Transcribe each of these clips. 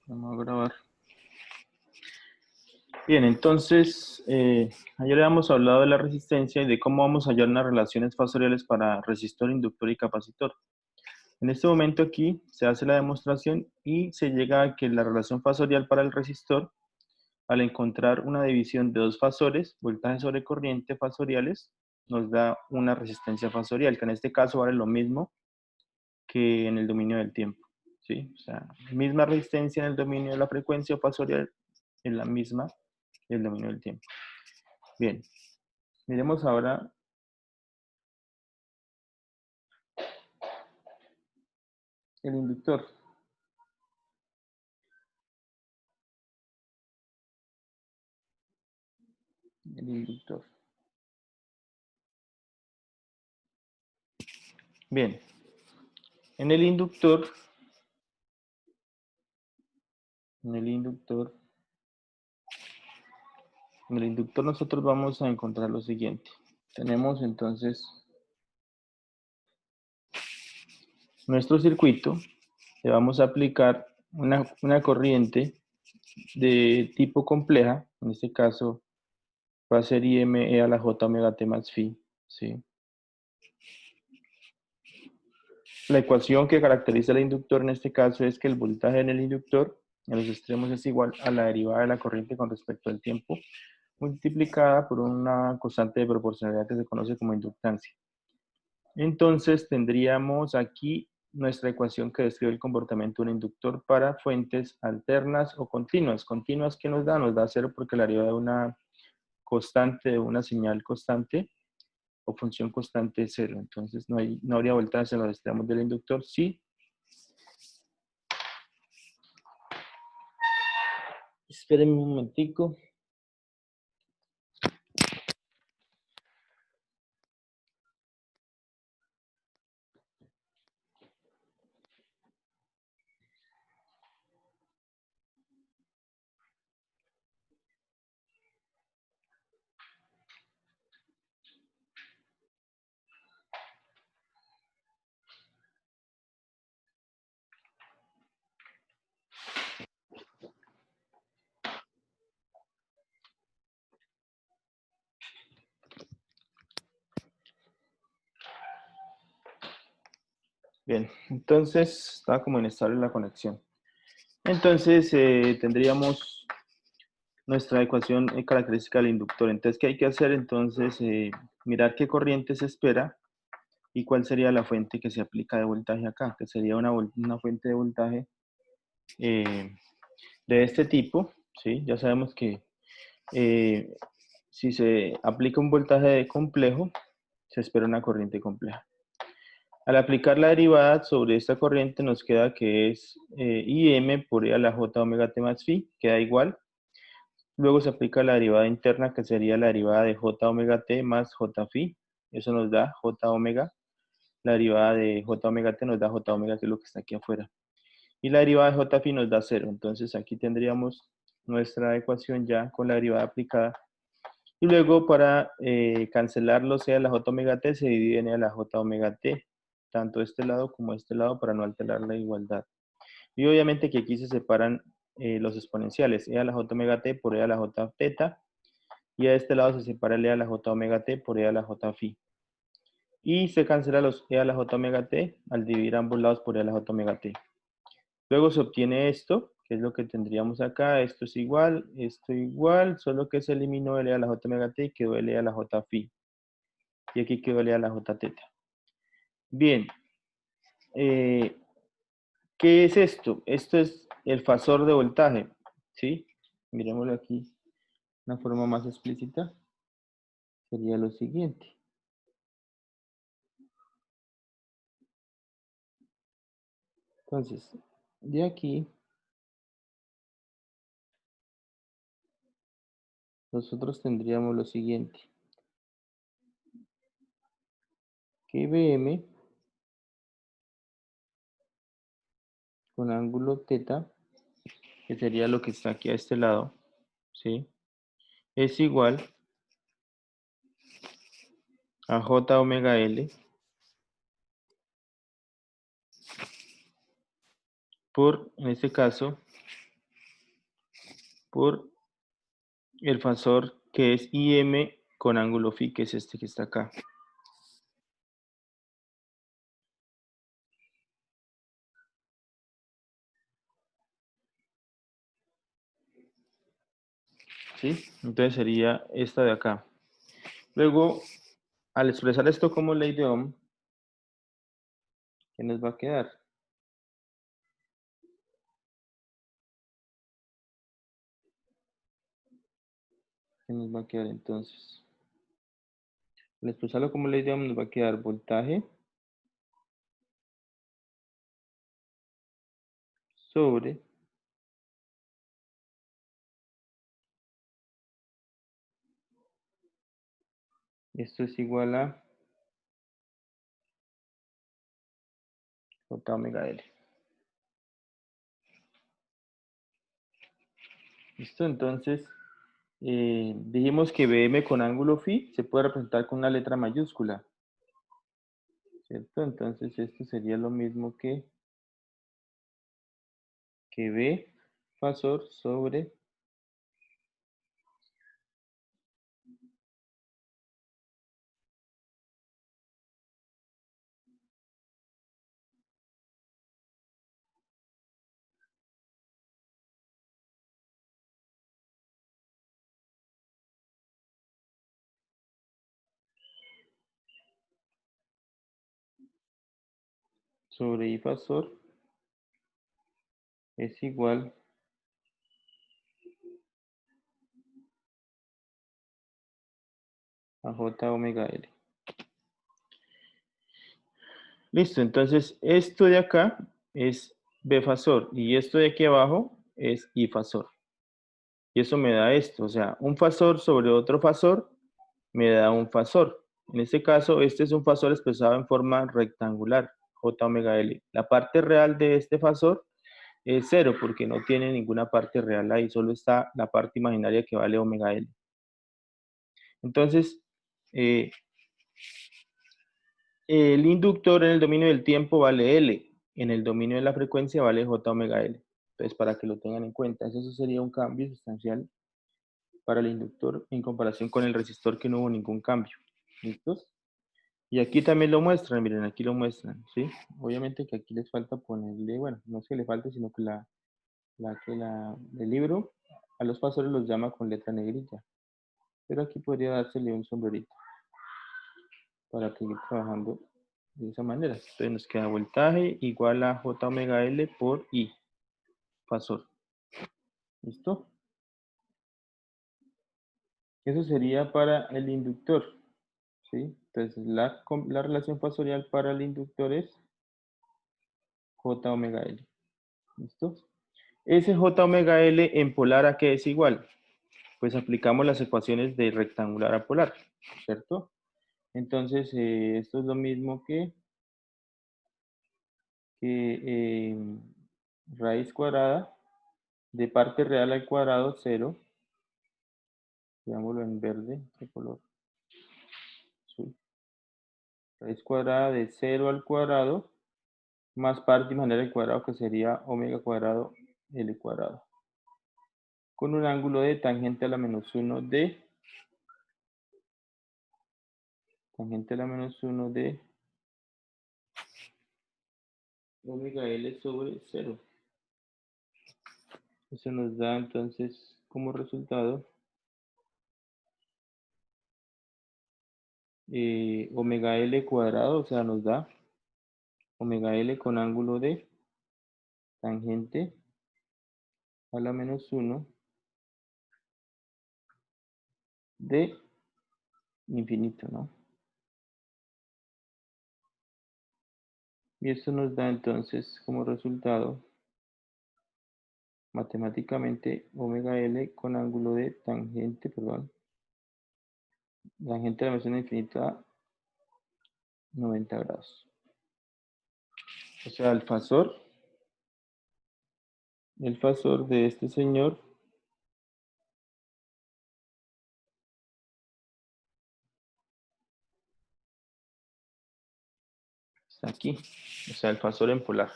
Vamos a grabar. Bien, entonces, ayer habíamos hablado de la resistencia y de cómo vamos a hallar unas relaciones fasoriales para resistor, inductor y capacitor. En este momento aquí se hace la demostración y se llega a que la relación fasorial para el resistor, al encontrar una división de dos fasores, voltaje sobre corriente fasoriales, nos da una resistencia fasorial, que en este caso vale lo mismo que en el dominio del tiempo. ¿Sí? O sea, misma resistencia en el dominio de la frecuencia fasorial es la misma el dominio del tiempo. Bien, miremos ahora el inductor. El inductor. Bien, en el inductor, en el inductor, en el inductor nosotros vamos a encontrar lo siguiente. Tenemos entonces nuestro circuito, le vamos a aplicar una corriente de tipo compleja, en este caso va a ser IME a la J omega T más phi, ¿sí? La ecuación que caracteriza el inductor en este caso es que el voltaje en el inductor en los extremos es igual a la derivada de la corriente con respecto al tiempo, multiplicada por una constante de proporcionalidad que se conoce como inductancia. Entonces tendríamos aquí nuestra ecuación que describe el comportamiento de un inductor para fuentes alternas o continuas. Continuas, ¿qué nos da? Nos da cero porque la derivada de una constante, de una señal constante o función constante es cero. Entonces no habría voltaje en los extremos del inductor. Sí. Espérenme un momentico. Bien, entonces está como inestable la conexión. Entonces tendríamos nuestra ecuación característica del inductor. Entonces, ¿qué hay que hacer? Entonces, mirar qué corriente se espera y cuál sería la fuente que se aplica de voltaje acá, que sería una fuente de voltaje de este tipo, ¿sí? Ya sabemos que eh, si se aplica un voltaje complejo, se espera una corriente compleja. Al aplicar la derivada sobre esta corriente nos queda que es IM por E a la J omega T más phi, queda igual. Luego se aplica la derivada interna que sería la derivada de J omega T más J phi. Eso nos da J omega. La derivada de J omega T nos da J omega, que es lo que está aquí afuera. Y la derivada de J phi nos da 0. Entonces aquí tendríamos nuestra ecuación ya con la derivada aplicada. Y luego para cancelar los E a la J omega T se divide en E a la J omega T. Tanto este lado como este lado para no alterar la igualdad. Y obviamente que aquí se separan los exponenciales, e a la j omega t por e a la j teta, y a este lado se separa el e a la j omega t por e a la j phi. Y se cancela los e a la j omega t al dividir ambos lados por e a la j omega t. Luego se obtiene esto, que es lo que tendríamos acá. Esto es igual, esto igual, solo que se eliminó el e a la j omega t y quedó el e a la j phi. Y aquí quedó el e a la j teta. Bien. ¿Qué es esto? Esto es el fasor de voltaje, ¿sí? Miremoslo aquí de una forma más explícita. Sería lo siguiente. Entonces, de aquí, nosotros tendríamos lo siguiente. Que IBM con ángulo teta, que sería lo que está aquí a este lado, ¿sí? Es igual a J omega L por, en este caso, por el fasor que es IM con ángulo phi, que es este que está acá. ¿Sí? Entonces sería esta de acá. Luego, al expresar esto como ley de Ohm, ¿qué nos va a quedar? ¿Qué nos va a quedar entonces? Al expresarlo como ley de Ohm nos va a quedar voltaje sobre esto es igual a J omega L. ¿Listo? Entonces, dijimos que BM con ángulo phi se puede representar con una letra mayúscula, ¿cierto? Entonces, esto sería lo mismo que B fasor sobre I fasor es igual a J omega L. Listo, entonces esto de acá es B fasor y esto de aquí abajo es I fasor. Y eso me da esto, o sea, un fasor sobre otro fasor me da un fasor. En este caso, este es un fasor expresado en forma rectangular, J omega L. La parte real de este fasor es cero porque no tiene ninguna parte real ahí, solo está la parte imaginaria que vale omega L. Entonces, eh, el inductor en el dominio del tiempo vale L, en el dominio de la frecuencia vale J omega L. Entonces, para que lo tengan en cuenta, eso sería un cambio sustancial para el inductor en comparación con el resistor que no hubo ningún cambio. ¿Listos? Y aquí también lo muestran, miren, aquí lo muestran, ¿sí? Obviamente que aquí les falta ponerle, bueno, no es que le falte, sino que el libro a los fasores los llama con letra negrita. Pero aquí podría dársele un sombrerito para seguir trabajando de esa manera. Entonces nos queda voltaje igual a J omega L por I, fasor. ¿Listo? Eso sería para el inductor, ¿sí? Entonces la relación fasorial para el inductor es J omega L. ¿Listo? Ese J omega L en polar, ¿a qué es igual? Pues aplicamos las ecuaciones de rectangular a polar, ¿cierto? Entonces, esto es lo mismo que raíz cuadrada de parte real al cuadrado 0, veámoslo en verde, de color azul, raíz cuadrada de 0 al cuadrado más parte imaginaria al cuadrado que sería omega cuadrado L cuadrado, con un ángulo de tangente a la menos 1 de omega L sobre 0. Eso nos da entonces como resultado omega L cuadrado, o sea, nos da omega L con ángulo de tangente a la menos 1 de infinito, ¿no? Y esto nos da entonces como resultado matemáticamente omega L con ángulo de tangente, perdón, tangente a la menos 1 de infinito a 90 grados. O sea, el fasor de este señor está aquí. O sea, el fasor en polar.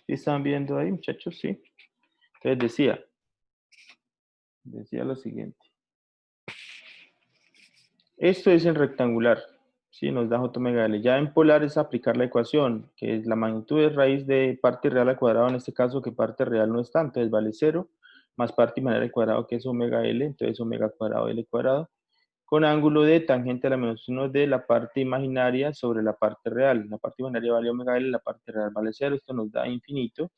¿Sí están viendo ahí, muchachos? Sí. Entonces decía lo siguiente. Esto es en rectangular, ¿sí? Nos da j omega L. Ya en polar es aplicar la ecuación, que es la magnitud de raíz de parte real al cuadrado, en este caso que parte real no está, entonces vale 0, más parte imaginaria al cuadrado, que es omega L, entonces omega cuadrado L cuadrado, con ángulo de tangente a la menos 1 de la parte imaginaria sobre la parte real. La parte imaginaria vale omega L, la parte real vale 0, esto nos da infinito,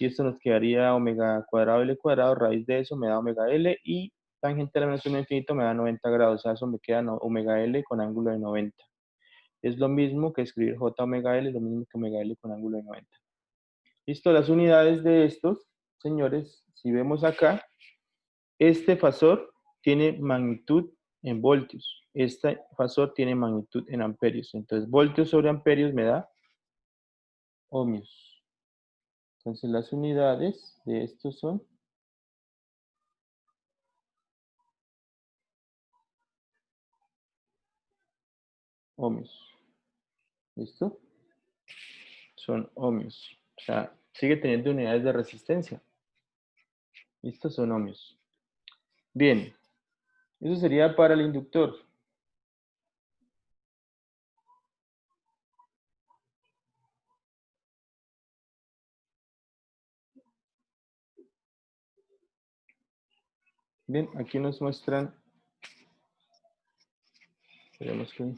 y esto nos quedaría omega cuadrado L cuadrado, raíz de eso me da omega L, y tangente a la menos 1 infinito me da 90 grados, o sea, eso me queda omega L con ángulo de 90. Es lo mismo que escribir J omega L, lo mismo que omega L con ángulo de 90. Listo, las unidades de estos, señores, si vemos acá, este fasor tiene magnitud en voltios, este fasor tiene magnitud en amperios, entonces voltios sobre amperios me da ohmios. Entonces las unidades de estos son ohmios. ¿Listo? Son ohmios. O sea, sigue teniendo unidades de resistencia. ¿Listo? Son ohmios. Bien. Eso sería para el inductor. Bien, aquí nos muestran. Esperemos que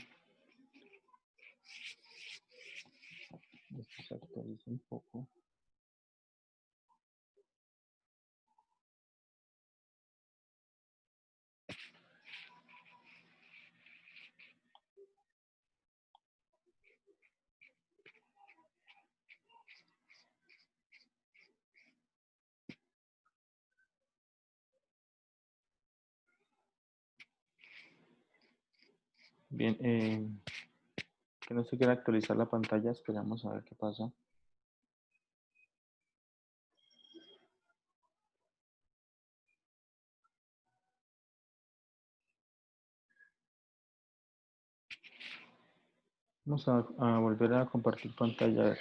esto se actualice un poco. Bien, que no se quiera actualizar la pantalla, esperamos a ver qué pasa. Vamos a volver a compartir pantalla. A ver.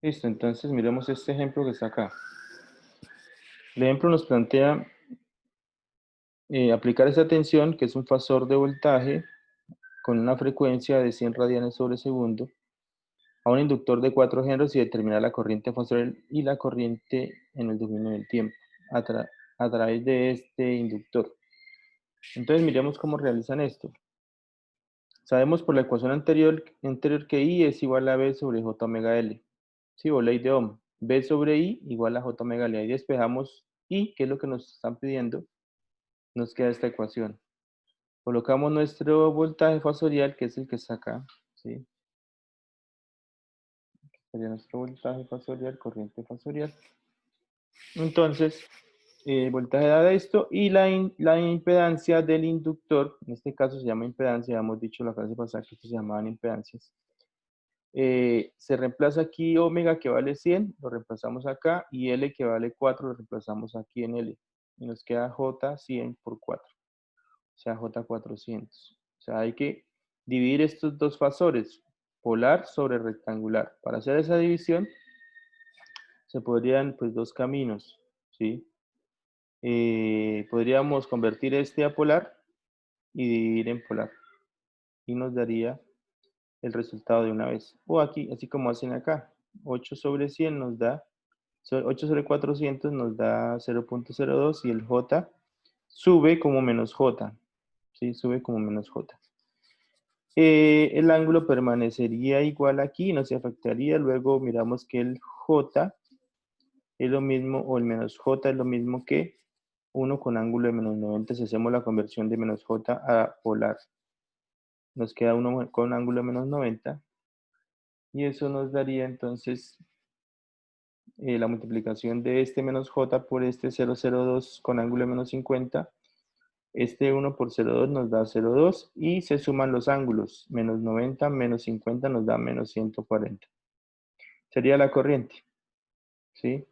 Listo, entonces miremos este ejemplo que está acá. El ejemplo nos plantea aplicar esa tensión, que es un fasor de voltaje, con una frecuencia de 100 radianes sobre segundo, a un inductor de 4 henros y determinar la corriente fasorial y la corriente en el dominio del tiempo a través de este inductor. Entonces miremos cómo realizan esto. Sabemos por la ecuación anterior que I es igual a B sobre J omega L. Sí, o ley de Ohm. B sobre I igual a J omega L. Ahí despejamos I, que es lo que nos están pidiendo. Nos queda esta ecuación. Colocamos nuestro voltaje fasorial, que es el que está acá. ¿Sí? Sería nuestro voltaje fasorial, corriente fasorial. Entonces, voltaje dada esto y la impedancia del inductor, en este caso se llama impedancia, ya hemos dicho la frase pasada que se llamaban impedancias. Se reemplaza aquí omega que vale 100, lo reemplazamos acá, y L que vale 4, lo reemplazamos aquí en L. Y nos queda J 100 por 4, o sea J 400. O sea, hay que dividir estos dos fasores, polar sobre rectangular. Para hacer esa división, se podrían, pues, dos caminos, ¿sí? podríamos convertir este a polar y dividir en polar. Y nos daría el resultado de una vez. O aquí, así como hacen acá, 8 sobre 100 nos da, 8 sobre 400 nos da 0.02 y el J sube como menos J. ¿Sí? Sube como menos J. El ángulo permanecería igual aquí, no se afectaría. Luego miramos que el J es lo mismo, o el menos J es lo mismo que 1 con ángulo de menos 90 si hacemos la conversión de menos J a polar. Nos queda 1 con ángulo de menos 90 y eso nos daría entonces la multiplicación de este menos J por este 0,02 con ángulo de menos 50. Este 1 por 0,2 nos da 0,2 y se suman los ángulos. Menos 90 menos 50 nos da menos 140. Sería la corriente. ¿Sí?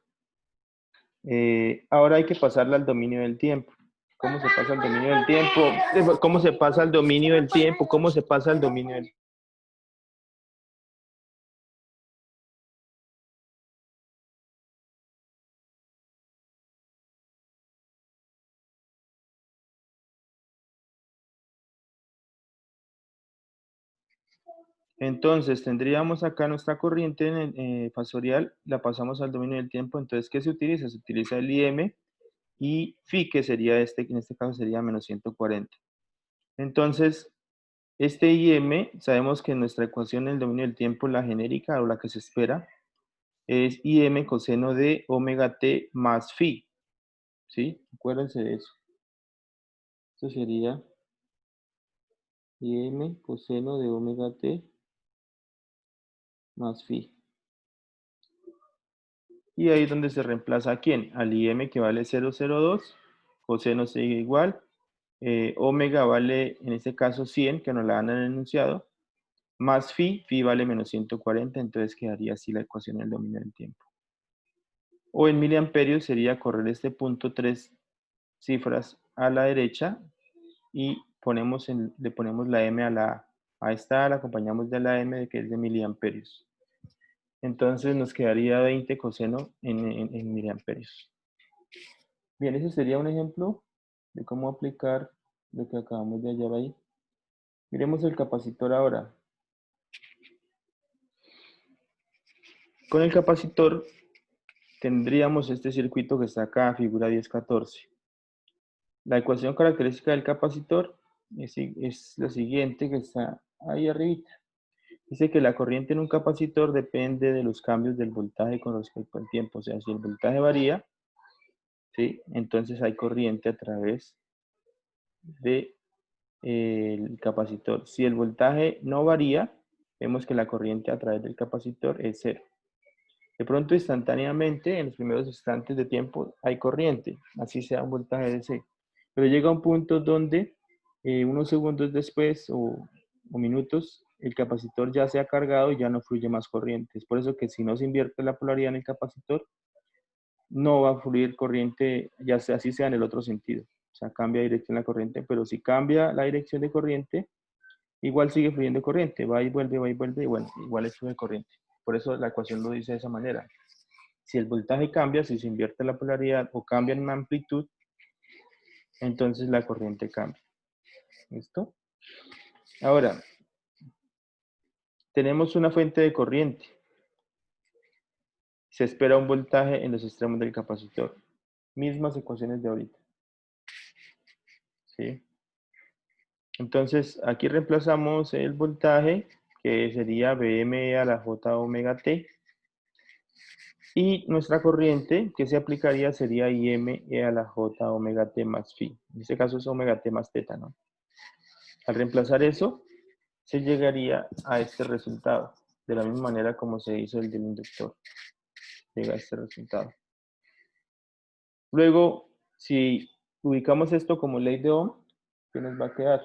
Ahora hay que pasarla al dominio del tiempo. ¿Cómo se pasa al dominio del tiempo? ¿Cómo se pasa al dominio del tiempo? ¿Cómo se pasa al dominio del tiempo? Entonces, tendríamos acá nuestra corriente fasorial, la pasamos al dominio del tiempo. Entonces, ¿qué se utiliza? Se utiliza el IM y phi, que sería en este caso sería menos 140. Entonces, este IM, sabemos que en nuestra ecuación del dominio del tiempo, la genérica o la que se espera, es IM coseno de omega t más phi. ¿Sí? Acuérdense de eso. Esto sería IM coseno de omega t más phi. Y ahí es donde se reemplaza a quién, al IM que vale 0,02, coseno sigue igual, omega vale en este caso 100, que nos la dan en el enunciado, más phi vale menos 140, entonces quedaría así la ecuación del dominio del tiempo. O en miliamperios sería correr este punto 3 cifras a la derecha y le ponemos la M a la A. A esta la acompañamos de la M, que es de miliamperios. Entonces nos quedaría 20 coseno en miliamperios. Bien, ese sería un ejemplo de cómo aplicar lo que acabamos de hallar ahí. Miremos el capacitor ahora. Con el capacitor tendríamos este circuito que está acá, figura 1014. La ecuación característica del capacitor es la siguiente que está ahí arribita. Dice que la corriente en un capacitor depende de los cambios del voltaje con respecto al tiempo. O sea, si el voltaje varía, ¿sí? Entonces hay corriente a través del capacitor. Si el voltaje no varía, vemos que la corriente a través del capacitor es cero. De pronto, instantáneamente, en los primeros instantes de tiempo, hay corriente, así sea un voltaje de C. Pero llega un punto donde unos segundos después o minutos, el capacitor ya se ha cargado y ya no fluye más corriente. Es por eso que si no se invierte la polaridad en el capacitor, no va a fluir corriente, ya sea así sea en el otro sentido. O sea, cambia de dirección la corriente, pero si cambia la dirección de corriente, igual sigue fluyendo corriente, va y vuelve, y bueno, igual es fluye corriente. Por eso la ecuación lo dice de esa manera. Si el voltaje cambia, si se invierte la polaridad o cambia en amplitud, entonces la corriente cambia. ¿Listo? Ahora, tenemos una fuente de corriente. Se espera un voltaje en los extremos del capacitor. Mismas ecuaciones de ahorita. ¿Sí? Entonces, aquí reemplazamos el voltaje, que sería Vm a la J omega t. Y nuestra corriente que se aplicaría sería Im a la J omega t más phi. En este caso es omega t más teta, ¿no? Al reemplazar eso, se llegaría a este resultado. De la misma manera como se hizo el del inductor. Llega a este resultado. Luego, si ubicamos esto como ley de Ohm, ¿qué nos va a quedar?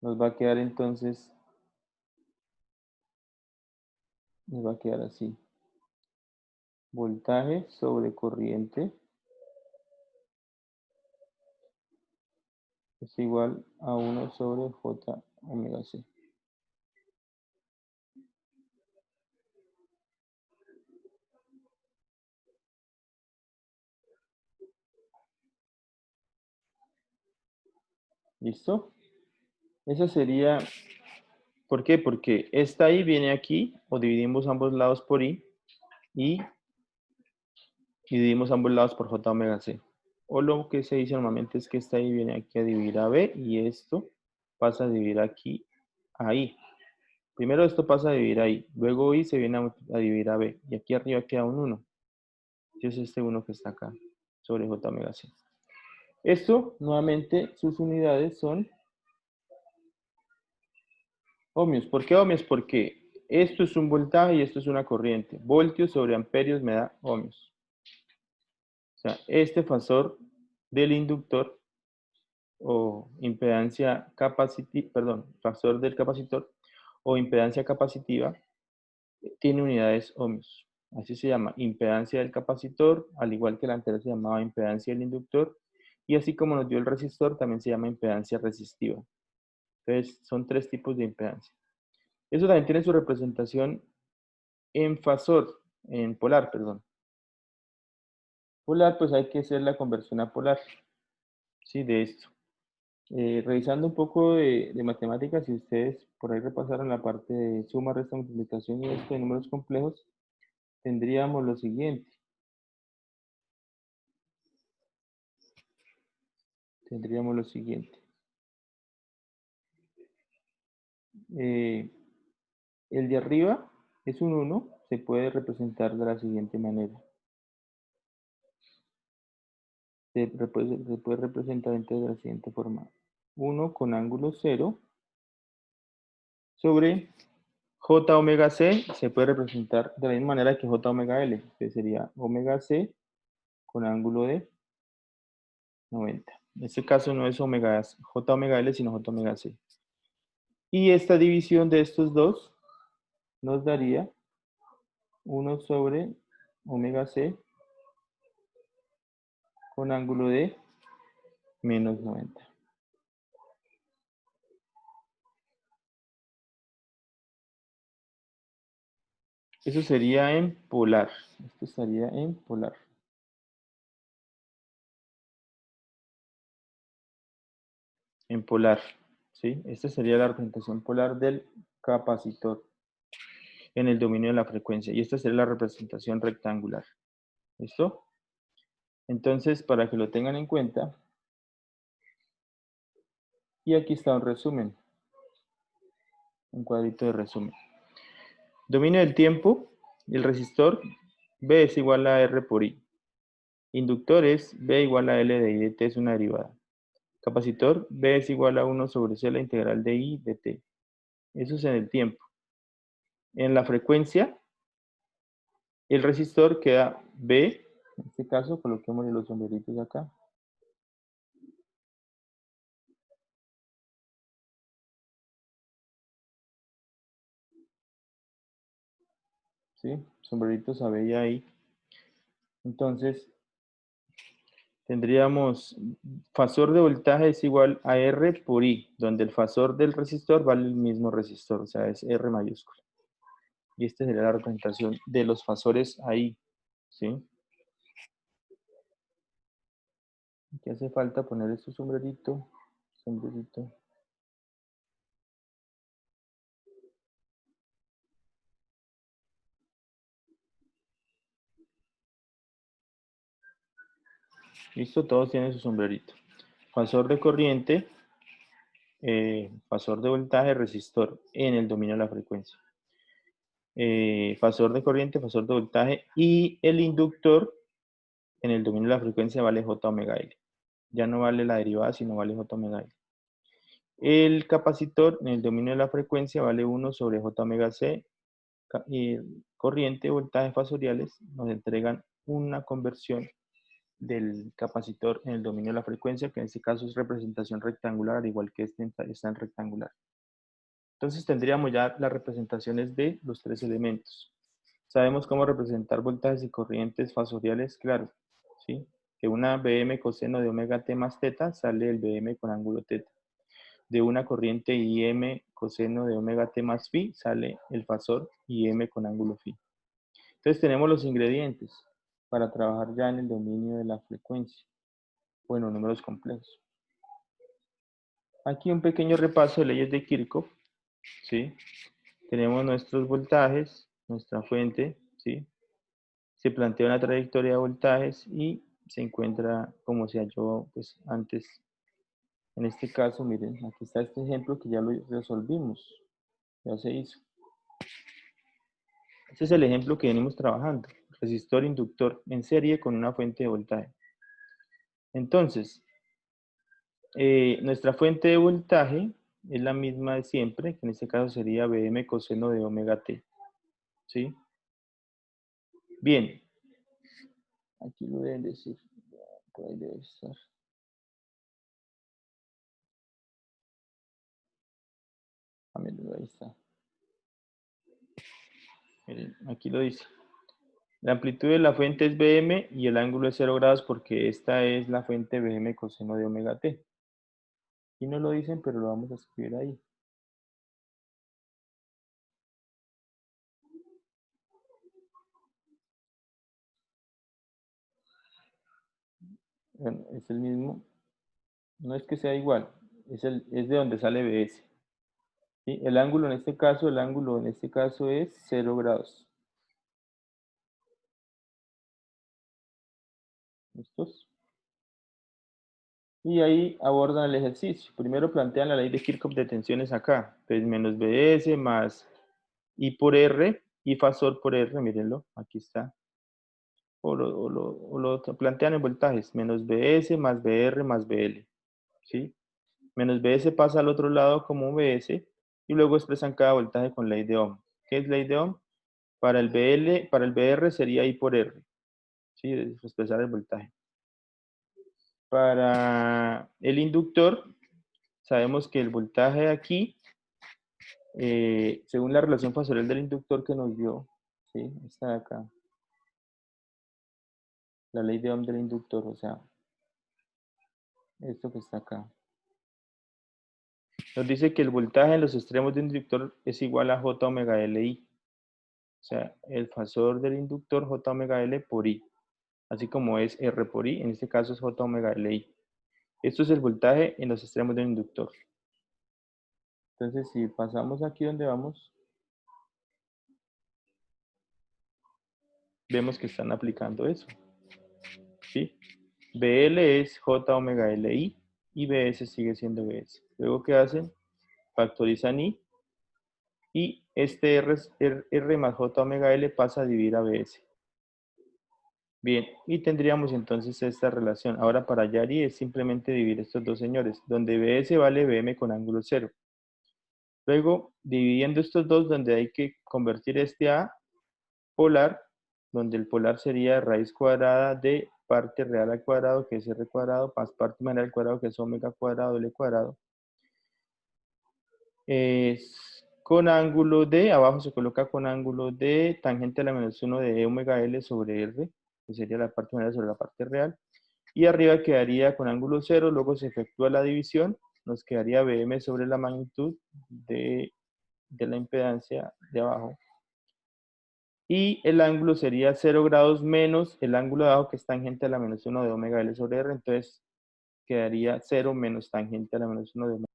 Nos va a quedar entonces, nos va a quedar así. Voltaje sobre corriente es igual a 1 sobre J omega C. ¿Listo? Esa sería, ¿por qué? Porque esta I viene aquí, o dividimos ambos lados por I, y dividimos ambos lados por J omega C. O lo que se dice normalmente es que esta I viene aquí a dividir a B, y esto pasa a dividir aquí a I. Primero esto pasa a dividir a I, luego I se viene a dividir a B, y aquí arriba queda un 1. Y es este 1 que está acá, sobre J omega C. Esto, nuevamente, sus unidades son ohmios. ¿Por qué ohmios? Porque esto es un voltaje y esto es una corriente. Voltios sobre amperios me da ohmios. O sea, este fasor del inductor o impedancia capacitiva, perdón, fasor del capacitor o impedancia capacitiva tiene unidades ohmios. Así se llama, impedancia del capacitor, al igual que la anterior se llamaba impedancia del inductor, y así como nos dio el resistor, también se llama impedancia resistiva. Entonces, son tres tipos de impedancia. Eso también tiene su representación en fasor, en polar, perdón. Polar, pues hay que hacer la conversión a polar, ¿sí? De esto. Revisando un poco de matemáticas, si ustedes por ahí repasaron la parte de suma, resta, multiplicación y esto de números complejos, tendríamos lo siguiente. Tendríamos lo siguiente. El de arriba es un 1, se puede representar de la siguiente manera. Se puede representar entonces de la siguiente forma. 1 con ángulo 0 sobre J omega C se puede representar de la misma manera que J omega L, que sería omega C con ángulo de 90. En este caso no es omega, J omega L, sino J omega C. Y esta división de estos dos nos daría 1 sobre omega C con ángulo de menos 90. Eso sería en polar. Esto estaría en polar. En polar, ¿sí? Esta sería la representación polar del capacitor en el dominio de la frecuencia. Y esta sería la representación rectangular. ¿Listo? Entonces, para que lo tengan en cuenta, y aquí está un resumen, un cuadrito de resumen. Dominio del tiempo, el resistor, B es igual a R por I. Inductor es B igual a L de I de T, es una derivada. Capacitor, B es igual a 1 sobre C la integral de I de T. Eso es en el tiempo. En la frecuencia, el resistor queda B, en este caso, coloquemos los sombreritos acá. ¿Sí? Sombreritos a B y a I. Entonces, tendríamos fasor de voltaje es igual a R por I, donde el fasor del resistor vale el mismo resistor, o sea, es R mayúscula. Y esta sería la representación de los fasores ahí, ¿sí? Aquí hace falta poner este sombrerito, sombrerito. Listo, todos tienen su sombrerito. Fasor de corriente, fasor de voltaje, resistor en el dominio de la frecuencia. Fasor de corriente, fasor de voltaje y el inductor en el dominio de la frecuencia vale J omega L. Ya no vale la derivada, sino vale J omega L. El capacitor en el dominio de la frecuencia vale 1 sobre J omega C. Y corriente, voltaje fasoriales nos entregan una conversión del capacitor en el dominio de la frecuencia, que en este caso es representación rectangular, al igual que este está en rectangular. Entonces tendríamos ya las representaciones de los tres elementos. Sabemos cómo representar voltajes y corrientes fasoriales, claro, ¿sí? Que una Bm coseno de omega t más teta sale el Bm con ángulo teta. De una corriente Im coseno de omega t más phi sale el fasor Im con ángulo phi. Entonces tenemos los ingredientes para trabajar ya en el dominio de la frecuencia. Bueno, números complejos. Aquí un pequeño repaso de leyes de Kirchhoff, ¿sí? Tenemos nuestros voltajes, nuestra fuente, ¿sí? Se plantea una trayectoria de voltajes y se encuentra como se halló pues, antes. En este caso, miren, aquí está este ejemplo que ya lo resolvimos, ya se hizo. Este es el ejemplo que venimos trabajando, resistor inductor en serie con una fuente de voltaje. Entonces, nuestra fuente de voltaje es la misma de siempre, que en este caso sería Vm coseno de omega t. ¿Sí? Bien. Aquí lo deben decir. Por ahí debe estar. Miren, ahí está. Miren, aquí lo dice. La amplitud de la fuente es Vm y el ángulo es 0 grados porque esta es la fuente Vm coseno de omega t. Aquí no lo dicen, pero lo vamos a escribir ahí. Bueno, es el mismo. No es que sea igual, es de donde sale Bs. ¿Sí? El ángulo en este caso es 0 grados. ¿Listos? Y ahí abordan el ejercicio. Primero plantean la ley de Kirchhoff de tensiones acá. Entonces, menos Bs más I por R, y fasor por R, mírenlo, aquí está. O lo plantean en voltajes, menos Bs más Br más Bl. ¿Sí? Menos Bs pasa al otro lado como Bs, y luego expresan cada voltaje con ley de Ohm. ¿Qué es ley de Ohm? Para el Br sería I por R. ¿Sí? Es expresar el voltaje. Para el inductor, sabemos que el voltaje aquí, según la relación fasorial del inductor que nos dio, ¿sí? Está acá. La ley de Ohm del inductor, o sea, esto que está acá. Nos dice que el voltaje en los extremos del inductor es igual a J omega Li. O sea, el fasor del inductor J omega L por I. Así como es R por I, en este caso es J omega Li. Esto es el voltaje en los extremos del inductor. Entonces, si pasamos aquí donde vamos, vemos que están aplicando eso. ¿Sí? BL es J omega Li y BS sigue siendo BS. Luego, ¿qué hacen? Factorizan I y este R más J omega L pasa a dividir a BS. Bien, y tendríamos entonces esta relación. Ahora para Yari es simplemente dividir estos dos señores, donde BS vale BM con ángulo 0. Luego, dividiendo estos dos, donde hay que convertir este a polar, donde el polar sería raíz cuadrada de parte real al cuadrado, que es R cuadrado, más parte imaginal al cuadrado, que es omega cuadrado, L cuadrado. Es con ángulo de, abajo se coloca con ángulo de tangente a la menos 1 de omega L sobre R, que sería la parte imaginal sobre la parte real. Y arriba quedaría con ángulo 0, luego se efectúa la división, nos quedaría Bm sobre la magnitud de la impedancia de abajo. Y el ángulo sería 0 grados menos el ángulo de abajo, que es tangente a la menos 1 de omega L sobre R, entonces quedaría 0 menos tangente a la menos 1 de omega